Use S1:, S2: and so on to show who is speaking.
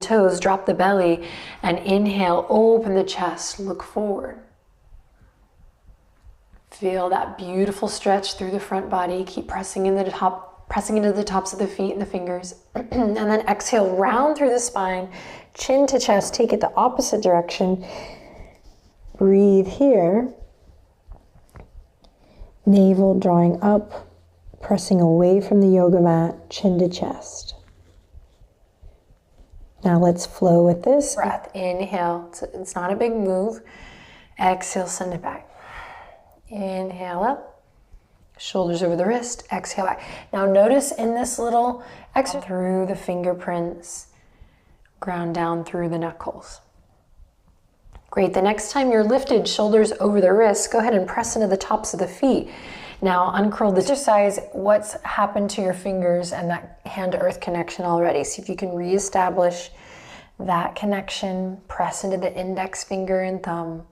S1: toes, drop the belly, and inhale, open the chest, look forward. Feel that beautiful stretch through the front body. Keep pressing into the tops of the feet and the fingers. And then exhale, round through the spine, chin to chest, take it the opposite direction. Breathe here. Navel drawing up, pressing away from the yoga mat, chin to chest. Now let's flow with this. Breath, inhale. It's not a big move. Exhale, send it back. Inhale up, shoulders over the wrist, exhale back. Now notice in this little exhale through the fingerprints, ground down through the knuckles. Great, the next time you're lifted, shoulders over the wrists, go ahead and press into the tops of the feet. Now uncurl the exercise, what's happened to your fingers and that hand to earth connection already. See if you can reestablish that connection. Press into the index finger and thumb.